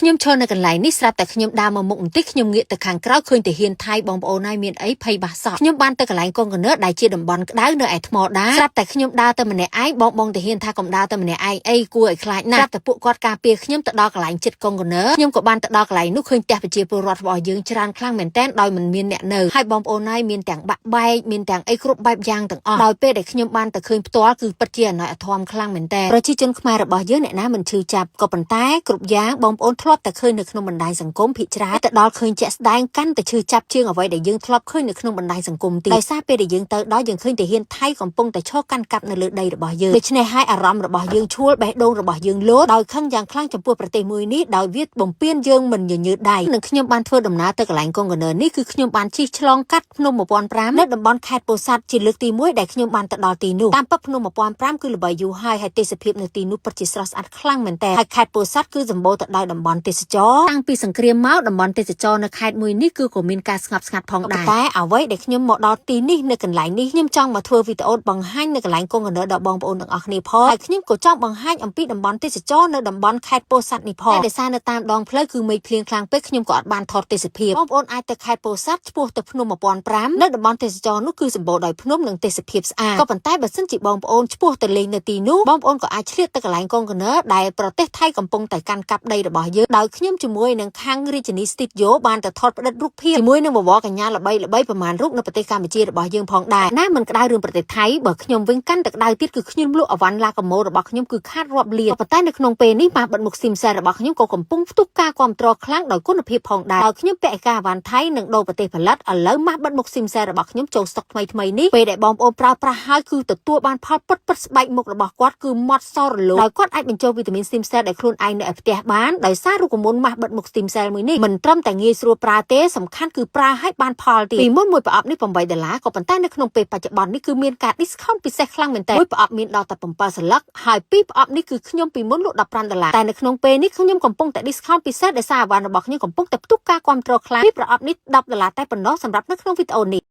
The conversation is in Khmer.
ខ្ញុំឈរនៅកន្លែងនេះស្រាប់តែខ្ញុំដើរមកមុខបន្តិចខ្ញុំងាកទៅខាងក្រៅឃើញតែហ៊ានថៃបងប្អូនហើយមានអីភ័យបាសសោះខ្ញុំបានទៅកន្លែងកុងកណឺដែលជាតំបន់ក្តៅនៅឯថ្មដាស្រាប់តែខ្ញុំដើរទៅម្នាក់ឯងបងតាហ៊ានថាកុំដើរទៅម្នាក់ឯងអីគួរឲ្យខ្លាចណាស់ស្រាប់តែពួកគាត់ការពារខ្ញុំទៅដល់កន្លែងចិត្តកុងកណឺខ្ញុំក៏បានទៅដល់កន្លែងនោះឃើញផ្ទះប្រជាពលរដ្ឋរបស់យើងច្រើនខ្លាំងមែនទែនដោយមិនមានអ្នកនៅហើយបងប្អូនហើយមានទាំងបាក់បែកមានទាំងអីគ្រប់បែបយ៉ាងទាំងអស់ដោយពេលដែលខ្ញុំបានទៅឃើញផ្ទាល់គឺពិតជាអណោចអធមខ្លាំងមែនទែនប្រជាជនខ្មែររបស់យើងអ្នកណាមិនឈឺចាប់ក៏ប៉ុន្តែគ្រប់យ៉ាងបងប្អូនធ្លាប់តែឃើញនៅក្នុងបណ្ដាញសង្គមភាគច្រើនទៅដល់ឃើញជាក់ស្ដែងកាន់តែឈឺចាប់ជាងអ្វីដែលយើងធ្លាប់ឃើញនៅក្នុងបណ្ដាញសង្គមទៀតដោយសារពេលដែលយើងទៅដល់យើងឃើញតែហ៊ានថៃកំពុងតែឈរកាន់កាប់នៅលើដីរបស់យើងដូច្នេះហើយអារម្មណ៍របស់យើងឈួលបេះដូងរបស់យើងលោតដោយខឹងយ៉ាងខ្លាំងចំពោះប្រទេសមួយនេះដោយវាបំពេញយើងមិនញញើតដៃនឹងខ្ញុំបានធ្វើដំណើរទៅកន្លែងកុងកណឺនេះគឺខ្ញុំបានជិះឆ្លងកាត់ភ្នំ1005នៅតំបន់ខេត្តពោធិ៍សាត់ជាលើកទី1ដែលខ្ញុំបានទៅដល់ទីនោះតាមពិតភ្នំ1005គឺល្បីយូរហើយទេសភាពនៅទីនោះពិតជាស្រស់ស្អាតខ្លាំងមែនទែនហើយខេត្តពោធិ៍សាត់គឺសម្បូរទៅដោយតំបន់ទេសចរតាំងពីសង្គ្រាមមកតំបន់ទេសចរនៅខេត្តមួយនេះគឺក៏មានការស្ងប់ស្ងាត់ផងដែរតែអ្វីដែលខ្ញុំមកដល់ទីនេះនៅកន្លែងនេះខ្ញុំចង់មកធ្វើវីដេអូបង្ហាញនៅកន្លែងកុងកណឺដល់បងប្អូនទាំងអស់គ្នាផងហើយខ្ញុំក៏ចង់បង្ហាញអំពីតំបន់ទេសចរនៅតំបន់ខេត្តពោធិ៍សាត់នេះផងតែដោយសារនៅតាមដងផ្លូវគឺមេឃភ្លៀងខ្លាំងពេកខ្ញុំក៏អត់បានថតទេសភាពបងប្អូនអាចទៅខេត្តពោធិ៍សាត់ឆ្ពោះទៅភ្នំ1005នៅតំបន់ទេសចរនោះគឺសម្បូរដោយភ្នំនិងទេសភាពស្អាតក៏ប៉ុន្តែបើសិនជាបងប្អូនឆ្ពោះទៅលេងនៅទីនោះបងប្អូនក៏អាចឆ្លៀតទៅកន្លែងកុងកណឺដែលប្រទេសថៃកំពុងតែកាន់កាប់ដីរបស់យើងដោយខ្ញុំជាមួយនឹងខាងរាជធានីស្ទីឌីយ៉ូបានទៅថតផ្តិតរូបភាពជាមួយនឹងបវរកញ្ញាល្បីៗប្រមាណរូបនៅប្រទេសកម្ពុជារបស់យើងផងដែរណាមិនក្តៅរឿងប្រទេសថៃបើខ្ញុំវិញកាន់តែក្តៅទៀតគឺខ្ញុំលក់អវ៉ាន់ឡាកាម៉ូរបស់ខ្ញុំគឺខាតរាប់លានប៉ុន្តែនៅក្នុងពេលនេះម៉ាស់បិទមុខស៊ីមសែរបស់ខ្ញុំក៏កំពុងផ្ទុះការគ្រប់គ្រងខ្លាំងដោយគុណភាពផងដែរដោយខ្ញុំពាក់ឯកាអវ៉ាន់ថៃនិងដូរប្រទេសផលិតឥឡូវម៉ាស់បិទមុខស៊ីមសែរបស់ខ្ញុំចូលស្តុកថ្មីនេះពេលដែលបងប្អូនប្រើប្រាស់ហើយគឺទទួលបានផលពិតស្បែកមុខរបស់គាត់គឺម៉ត់សរលោដោយគាត់អាចបញ្ចូលវីតាមីនស៊ីមសែដែលខ្លួនឯងនៅឯផ្ទះបានដោយសាររូបមន្តម៉ាស់បិទមុខស៊ីមសែមួយនេះមិនត្រឹមតែងាយស្រួលប្រើទេសំខាន់គឺប្រើឲ្យបានផលទៀតពីមុនមួយប្រអប់នេះ$8ក៏ប៉ុន្តែនៅក្នុងពេលបច្ចុប្បន្ននេះគឺមានការ discount ពិសេសខ្លាំងមែនទែនមួយប្រអប់មានដល់តែ7សន្លឹកហើយពីរប្រអប់នេះគឺខ្ញុំពីមុនលក់$15តែនៅក្នុងពេលនេះខ្ញុំកំពុងតែ discount ពិសេសដោយសារអវ៉ាន់របស់ខ្ញុំកំពុងតែផ្ទុះការគ្រប់គ្រងខ្លាំងពីប្រអប់នេះ$10តែប៉ុណ្ណោះសម្រាប់នៅក្នុងវីដេអូនេះ